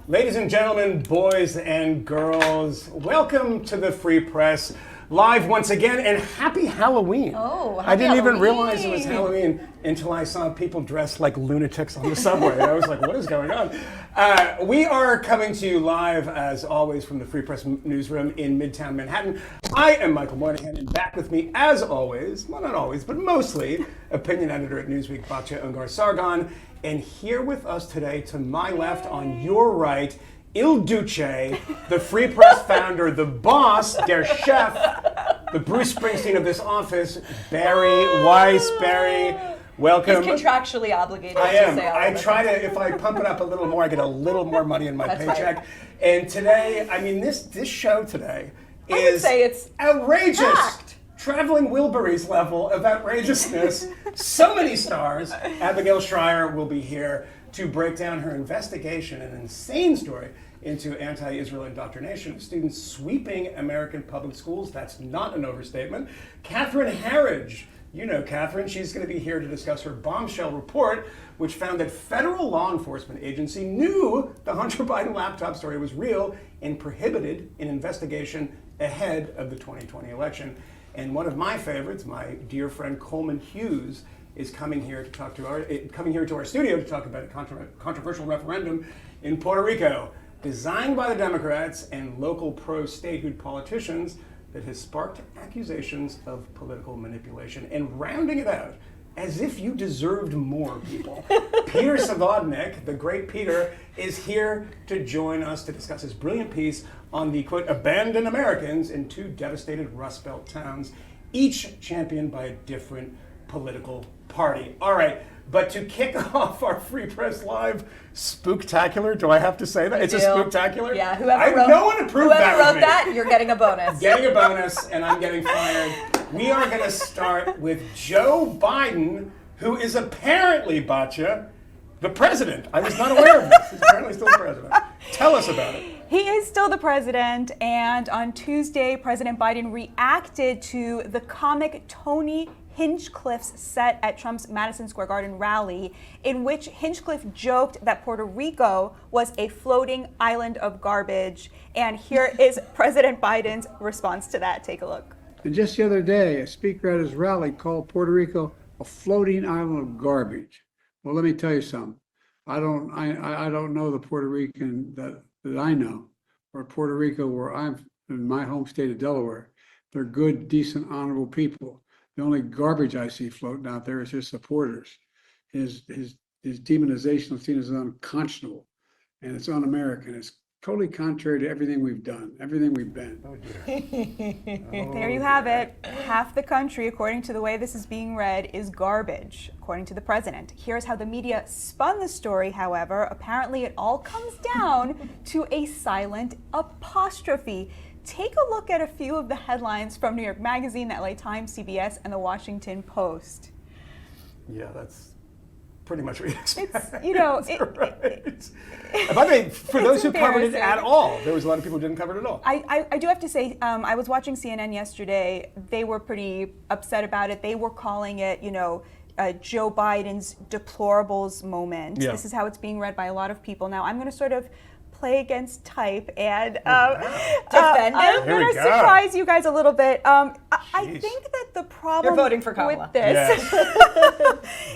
Ladies and gentlemen, boys and girls, welcome to the Free Press live once again, and happy Halloween. Oh, happy I didn't even Halloween. realize it was Halloween until I saw people dressed like lunatics on the subway. I was like, what is going on? We are coming to you live, as always, from the Free Press newsroom in Midtown Manhattan. I am Michael Moynihan, and back with me, as always, well, not always, but mostly, opinion editor at Newsweek, Batya Sargon. And here with us today, to my left, on your right, Il Duce, the Free Press founder, the boss, der chef, the Bruce Springsteen of this office, Bari Weiss. Bari, welcome. He's contractually obligated I to am. say all I of it. try to, if I pump it up a little more, I get a little more money in my That's paycheck. right. And today, I mean, this show today I would is say it's outrageous. packed. Traveling Wilburys level of outrageousness. So many stars. Abigail Schreier will be here to break down her investigation, an insane story, into anti-Israel indoctrination of students sweeping American public schools. That's not an overstatement. Catherine Herridge. You know Catherine. She's going to be here to discuss her bombshell report, which found that federal law enforcement agency knew the Hunter Biden laptop story was real and prohibited an investigation ahead of the 2020 election. And one of my favorites, my dear friend Coleman Hughes, is coming here to our studio to talk about a controversial referendum in Puerto Rico, designed by the Democrats and local pro-statehood politicians, that has sparked accusations of political manipulation. And rounding it out, as if you deserved more, people, Peter Savodnik, the great Peter, is here to join us to discuss his brilliant piece on the, quote, abandoned Americans in two devastated Rust Belt towns, each championed by a different political party. All right, but to kick off our Free Press Live spooktacular, do I have to say that? It's a spooktacular? Yeah, whoever wrote that, you're getting a bonus. Getting a bonus, and I'm getting fired. We are going to start with Joe Biden, who is apparently, Batya, the president. I was not aware of this. He's apparently still the president. Tell us about it. He is still the president, and on Tuesday, President Biden reacted to the comic Tony Hinchcliffe's set at Trump's Madison Square Garden rally, in which Hinchcliffe joked that Puerto Rico was a floating island of garbage. And here is President Biden's response to that. Take a look. And just the other day, a speaker at his rally called Puerto Rico a floating island of garbage. Well, let me tell you something. I don't know the Puerto Rican that I know, or Puerto Rico, where I'm in my home state of Delaware. They're good, decent, honorable people. The only garbage I see floating out there is his supporters. His demonization is seen as unconscionable, and it's un-American. It's totally contrary to everything we've done, everything we've been. Oh, dear. There you have it. Half the country, according to the way this is being read, is garbage, according to the president. Here's how the media spun the story, however. Apparently, it all comes down to a silent apostrophe. Take a look at a few of the headlines from New York Magazine, the LA Times, CBS, and the Washington Post. Yeah, that's pretty much what you expect. It's, you know, by the way, for those who covered it embarrassing. at all, there was a lot of people who didn't cover it at all. I do have to say, I was watching CNN yesterday. They were pretty upset about it. They were calling it, Joe Biden's deplorables moment. Yeah. This is how it's being read by a lot of people. Now, I'm going to sort of play against type and Defend I'm him? Here we going to go. surprise you guys a little bit. I Jeez. think that the problem You're voting for Kamala. with this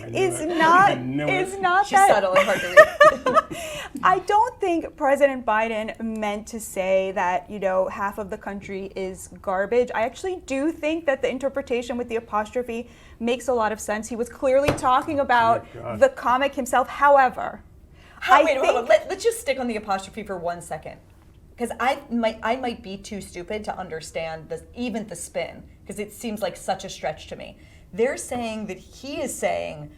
is not She's that subtle and hard to read. I don't think President Biden meant to say that, half of the country is garbage. I actually do think that the interpretation with the apostrophe makes a lot of sense. He was clearly talking about the comic himself. However, Let's just stick on the apostrophe for 1 second. Because I might be too stupid to understand even the spin, because it seems like such a stretch to me. They're saying that he is saying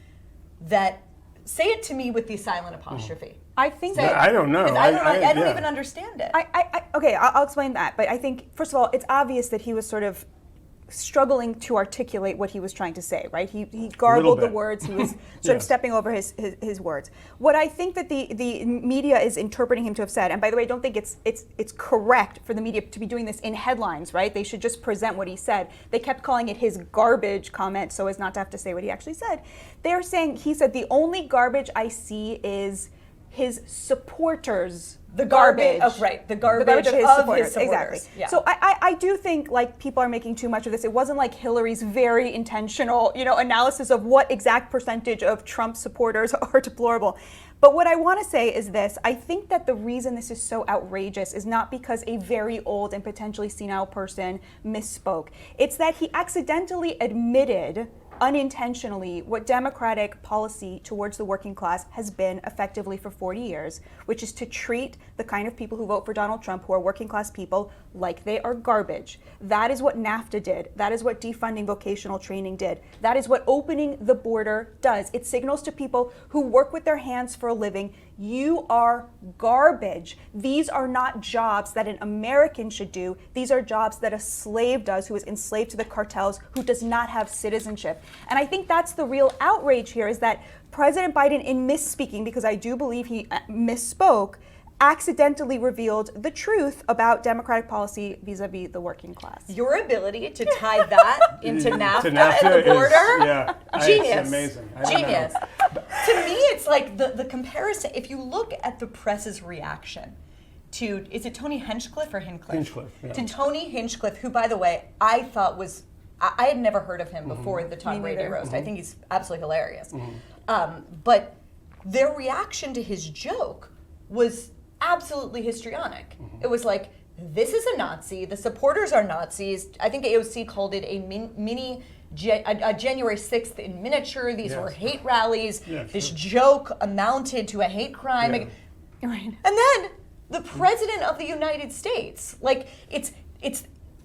that, say it to me with the silent apostrophe. I think Say that it. I don't know. 'Cause I don't yeah. even understand it. Okay, I'll explain that. But I think, first of all, it's obvious that he was sort of struggling to articulate what he was trying to say, right? He garbled the bit. words. He was sort of stepping over his words. What I think that the media is interpreting him to have said, and by the way, I don't think it's correct for the media to be doing this in headlines, right? They should just present what he said. They kept calling it his garbage comment so as not to have to say what he actually said. They're saying, he said, the only garbage I see is his supporters The garbage. Garbage. Oh, right. The garbage, of his supporters. Exactly. Exactly. Yeah. So I do think like people are making too much of this. It wasn't like Hillary's very intentional, analysis of what exact percentage of Trump supporters are deplorable. But what I want to say is this. I think that the reason this is so outrageous is not because a very old and potentially senile person misspoke. It's that he accidentally admitted unintentionally what Democratic policy towards the working class has been effectively for 40 years, which is to treat the kind of people who vote for Donald Trump, who are working class people, like they are garbage. That is what NAFTA did. That is what defunding vocational training did. That is what opening the border does. It signals to people who work with their hands for a living, you are garbage. These are not jobs that an American should do. These are jobs that a slave does, who is enslaved to the cartels, who does not have citizenship. And I think that's the real outrage here, is that President Biden, in misspeaking, because I do believe he misspoke, accidentally revealed the truth about Democratic policy vis-a-vis the working class. Your ability to tie that into NAFTA, and the border, genius. It's amazing. Genius. To me, it's like the comparison. If you look at the press's reaction to, is it Tony Hinchcliffe or Hinchcliffe? Hinchcliffe, yeah. To Tony Hinchcliffe, who, by the way, I thought was, I had never heard of him before the Tom Brady roast. I think he's absolutely hilarious. But their reaction to his joke was absolutely histrionic. It was like, this is a Nazi, the supporters are Nazis. I think AOC called it a a January 6th in miniature. These were hate rallies. This joke amounted to a hate crime. And then the President of the United States, like, it's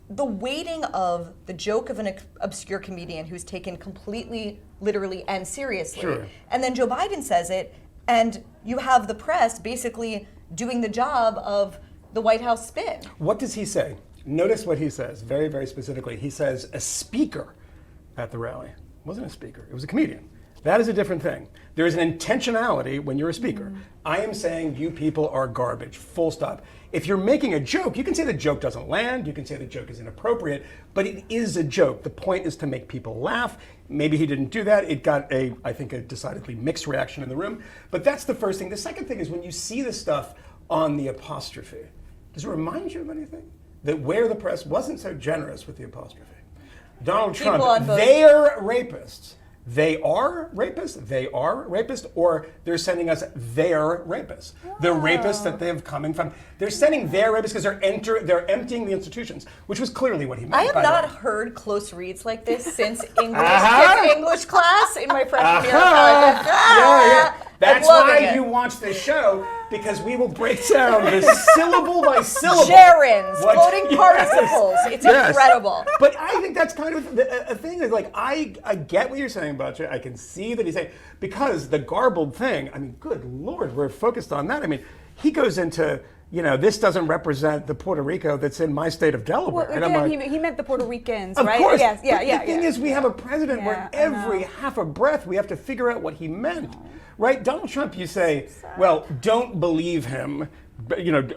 the weighting of the joke of an obscure comedian who's taken completely literally and seriously. Sure. And then Joe Biden says it, and you have the press basically doing the job of the White House spin. What does he say? Notice what he says very, very specifically. He says a speaker at the rally. It wasn't a speaker, it was a comedian. That is a different thing. There is an intentionality when you're a speaker. I am saying you people are garbage, full stop. If you're making a joke, you can say the joke doesn't land, you can say the joke is inappropriate, but it is a joke. The point is to make people laugh. Maybe he didn't do that. It got I think a decidedly mixed reaction in the room. But that's the first thing. The second thing is when you see this stuff on the apostrophe, does it remind you of anything? That where the press wasn't so generous with the apostrophe. Donald Trump, they're rapists. They are rapists, or they're sending us their rapists. The rapists that they're coming from. They're sending their rapists because they're emptying the institutions, which was clearly what he meant. I have not heard close reads like this since English class in my freshman year. That's why you watch this show, because we will break down the syllable by syllable. Gerunds, floating participles. It's incredible. But I think that's kind of a thing. Is like I get what you're saying, Batya. I can see that he's saying, because the garbled thing. I mean, good Lord, we're focused on that. I mean, he goes into, this doesn't represent the Puerto Rico that's in my state of Delaware. Well, again, he meant the Puerto Ricans, of right? Course. Yes, The thing is, we have a president where every half a breath we have to figure out what he meant. Right? Donald Trump, you say, well, don't believe him.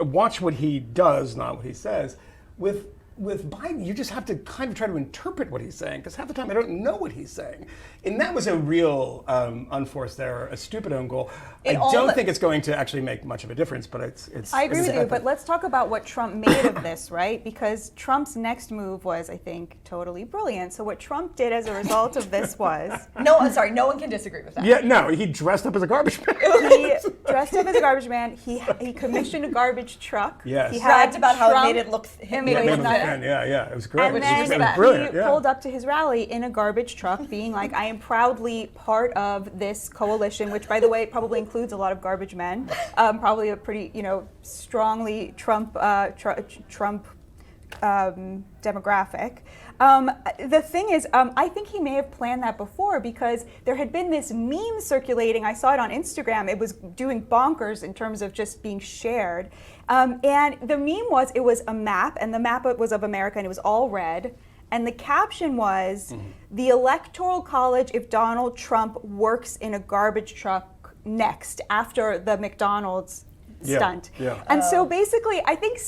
Watch what he does, not what he says. With Biden, you just have to kind of try to interpret what he's saying, because half the time I don't know what he's saying. And that was a real unforced error, a stupid own goal. I don't think it's going to actually make much of a difference, but it's I agree with you, but let's talk about what Trump made of this, right? Because Trump's next move was, I think, totally brilliant. So what Trump did as a result of this was... No, I'm sorry, no one can disagree with that. Yeah, no, he dressed up as a garbage man. He dressed up as a garbage man. He commissioned a garbage truck. Yes. He bragged about how it made it look Yeah, it was great. And then it was brilliant. He pulled up to his rally in a garbage truck, being like, I am proudly part of this coalition, which, by the way, probably includes a lot of garbage men. Probably a pretty, strongly Trump demographic. The thing is, I think he may have planned that before, because there had been this meme circulating. I saw it on Instagram. It was doing bonkers in terms of just being shared. And the meme was, it was a map, and the map was of America, and it was all red. And the caption was, the Electoral College if Donald Trump works in a garbage truck next, after the McDonald's stunt. And so basically, I think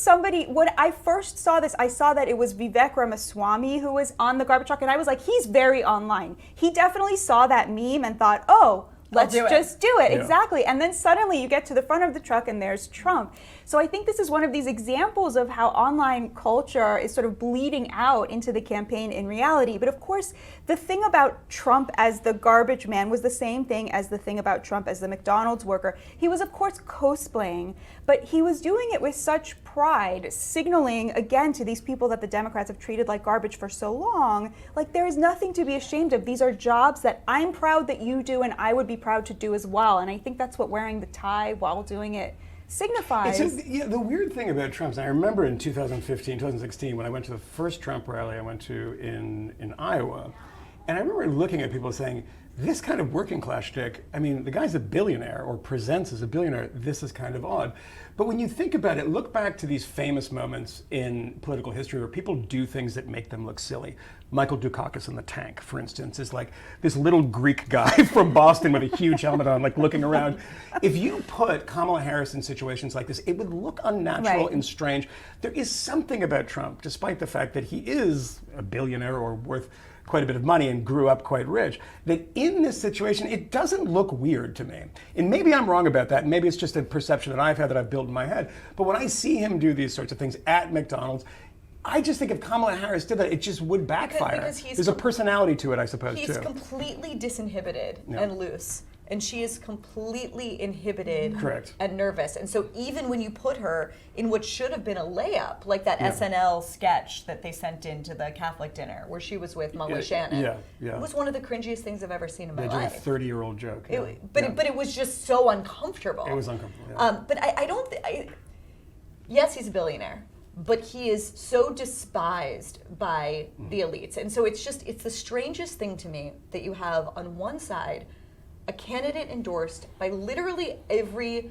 when I first saw this, I saw that it was Vivek Ramaswamy who was on the garbage truck, and I was like, he's very online. He definitely saw that meme and thought, oh, let's do it. just do it. Yeah. Exactly. And then suddenly you get to the front of the truck and there's Trump. So I think this is one of these examples of how online culture is sort of bleeding out into the campaign in reality. But of course, the thing about Trump as the garbage man was the same thing as the thing about Trump as the McDonald's worker. He was, of course, cosplaying, but he was doing it with such pride, signaling again to these people that the Democrats have treated like garbage for so long, like there is nothing to be ashamed of. These are jobs that I'm proud that you do and I would be proud to do as well. And I think that's what wearing the tie while doing it signifies. The weird thing about Trump's, I remember in 2015, 2016, when I went to the first Trump rally I went to in Iowa, and I remember looking at people saying, this kind of working class shtick, I mean, the guy's a billionaire or presents as a billionaire, this is kind of odd. But when you think about it, look back to these famous moments in political history where people do things that make them look silly. Michael Dukakis in the tank, for instance, is like this little Greek guy from Boston with a huge helmet on, like looking around. If you put Kamala Harris in situations like this, it would look unnatural Right. and strange. There is something about Trump, despite the fact that he is a billionaire or worth quite a bit of money and grew up quite rich, that in this situation, it doesn't look weird to me. And maybe I'm wrong about that. And maybe it's just a perception that I've had that I've built in my head. But when I see him do these sorts of things at McDonald's, I just think if Kamala Harris did that, it just would backfire. Because he's There's a personality to it, I suppose, He's too. completely disinhibited Yeah. and loose. And she is completely inhibited Correct. and nervous. And so even when you put her in what should have been a layup, like that Yeah. SNL sketch that they sent into the Catholic dinner where she was with Mullah Yeah, Shannon, yeah. it was one of the cringiest things I've ever seen in my They did a life. 30-year-old joke. Yeah. But Yeah. it was just so uncomfortable. It was uncomfortable, yeah. But I don't. Yes, he's a billionaire, but he is so despised by the elites, and so it's the strangest thing to me that you have on one side a candidate endorsed by literally every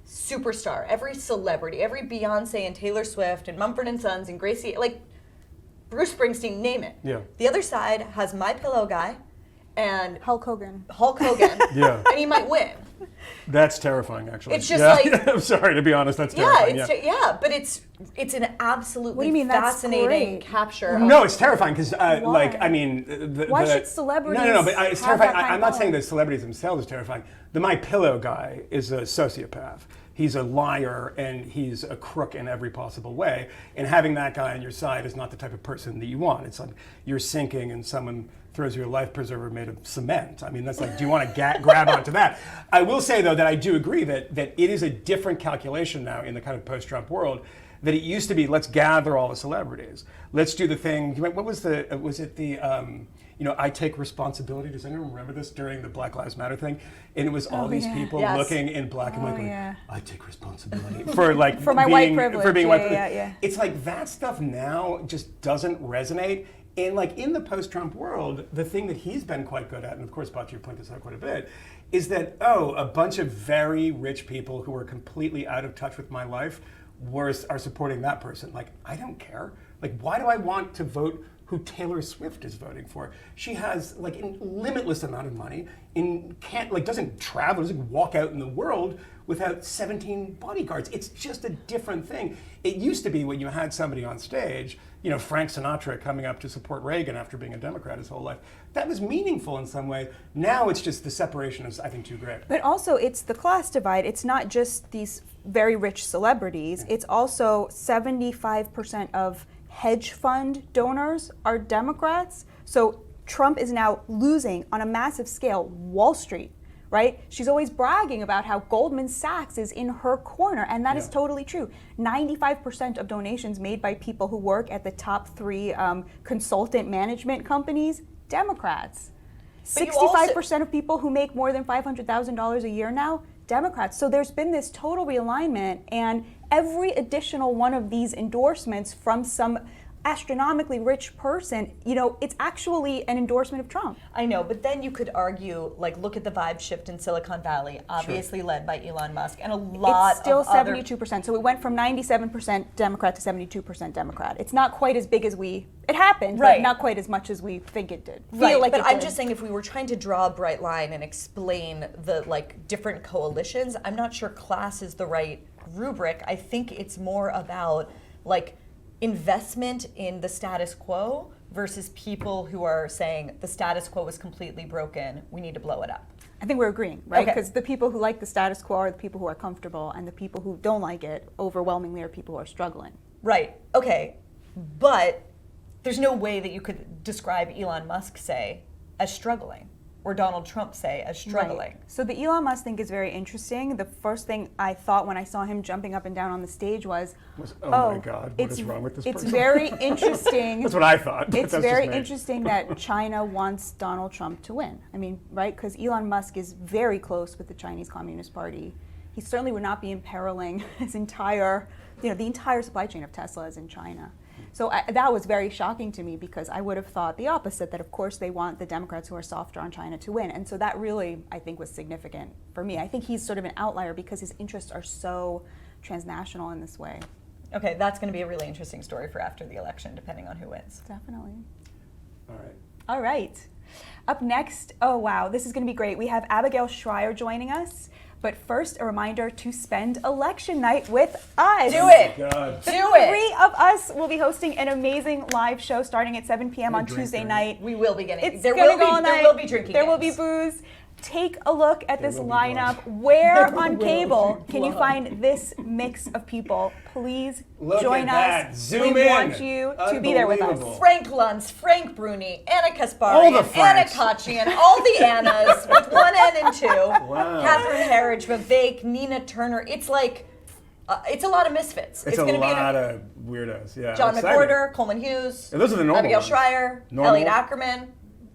superstar, every celebrity, every Beyonce and Taylor Swift and Mumford and Sons and Gracie, like Bruce Springsteen, name it. Yeah. The other side has My Pillow guy and Hulk Hogan. Yeah. and he might win. That's terrifying, actually. It's just Yeah. like- I'm sorry, to be honest, that's Yeah, terrifying. but it's an absolutely What do you mean that's fascinating great? capture. No, it's terrifying because, like, Why? I mean, Why should celebrities No, but it's have terrifying. that kind I'm of not saying power? that celebrities themselves is terrifying. The My Pillow guy is a sociopath. He's a liar and he's a crook in every possible way. And having that guy on your side is not the type of person that you want. It's like you're sinking and someone throws you a life preserver made of cement. I mean, that's like, do you want to grab onto that? I will say, though, that I do agree that it is a different calculation now in the kind of post-Trump world, that it used to be, let's gather all the celebrities. Let's do the thing, what was I take responsibility. Does anyone remember this during the Black Lives Matter thing? And it was all these yeah. people Yes. looking in black and white going, yeah. I take responsibility for like For my white privilege. For being Yeah, white yeah, privilege. yeah. It's like that stuff now just doesn't resonate. And like in the post-Trump world, the thing that he's been quite good at, and of course Batya pointed this out quite a bit, is that, a bunch of very rich people who are completely out of touch with my life are supporting that person. Like, I don't care. Like, why do I want to vote who Taylor Swift is voting for? She has like a limitless amount of money and doesn't travel, doesn't walk out in the world without 17 bodyguards. It's just a different thing. It used to be when you had somebody on stage, Frank Sinatra coming up to support Reagan after being a Democrat his whole life. That was meaningful in some way. Now it's just the separation is, I think, too great. But also, it's the class divide. It's not just these very rich celebrities. It's also 75% of hedge fund donors are Democrats. So Trump is now losing on a massive scale Wall Street, right? She's always bragging about how Goldman Sachs is in her corner, and that is totally true. 95% of donations made by people who work at the top 3 consultant management companies, Democrats. But you also- 65% of people who make more than $500,000 a year now, Democrats. So there's been this total realignment, and every additional one of these endorsements from some astronomically rich person, it's actually an endorsement of Trump. I know, but then you could argue, like, look at the vibe shift in Silicon Valley, obviously led by Elon Musk, and a lot It's still of other 72%. So it went from 97% Democrat to 72% Democrat. It's not quite as big as it happened, Right. but not quite as much as we think it did. Right, Feel like but it I'm did. just saying if we were trying to draw a bright line and explain the different coalitions, I'm not sure class is the right rubric. I think it's more about investment in the status quo versus people who are saying the status quo is completely broken, we need to blow it up. I think we're agreeing, right? Okay. Because the people who like the status quo are the people who are comfortable, and the people who don't like it overwhelmingly are people who are struggling. Right. Okay. But there's no way that you could describe Elon Musk, say, as struggling, or Donald Trump, say, as struggling. Right. So the Elon Musk thing is very interesting. The first thing I thought when I saw him jumping up and down on the stage was, oh my God, what is wrong with this It's person? very interesting. That's what I thought. but It's that's very just me. interesting that China wants Donald Trump to win. I mean, right? Because Elon Musk is very close with the Chinese Communist Party. He certainly would not be imperiling his entire, the entire supply chain of Tesla is in China. So that was very shocking to me because I would have thought the opposite, that of course they want the Democrats who are softer on China to win. And so that really, I think, was significant for me. I think he's sort of an outlier because his interests are so transnational in this way. Okay, that's going to be a really interesting story for after the election, depending on who wins. Definitely. All right. All right. Up next, oh wow, this is going to be great. We have Abigail Schreier joining us. But first, a reminder to spend election night with us. Do it! God. Do it! 3 of us will be hosting an amazing live show starting at 7 p.m. on drink Tuesday during night. We will be getting. It's There gonna will go all be. There night. will be drinking. There will be games. booze. Take a look at this will be lineup. blood. Where There on will cable be can you blood. find this mix of people? Please Look join at that. us. Zoom we in. want you to be there with Unbelievable. us. Frank Luntz, Frank Bruni, Anna All Kasparian, the Anna Franks. Kachian, all the Annas with one N and two. Wow. Catherine Herridge, Vivek, Nina Turner. It's like, it's a lot of misfits. It's a gonna lot be of weirdos. Yeah. John exciting. McWhorter, Coleman Hughes, Yeah, those are the normal Abigail ones. Schreier, Normal. Elliot Ackerman.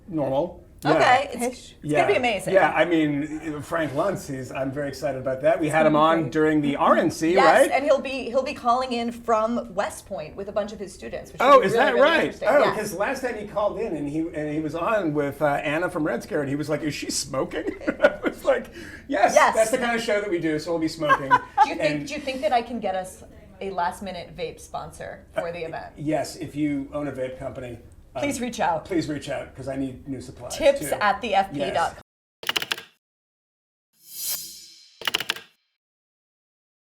Normal. Yeah. Okay, Ish. it's gonna be amazing. Yeah, I mean, Frank Luntz, I'm very excited about that. We had him on during the RNC, Yes, right? and he'll be calling in from West Point with a bunch of his students. Which Oh, will be is really, that really right? interesting. Oh, Yes. because last time he called in and he was on with Anna from Red Scare, and he was like, "Is she smoking?" I was like, "Yes, Yes. that's the kind of show that we do. So we'll be smoking." Do you think that I can get us a last minute vape sponsor for the event? Yes, if you own a vape company, Please reach out. Please reach out because I need new supplies. Tips too. at thefp.com. Yes.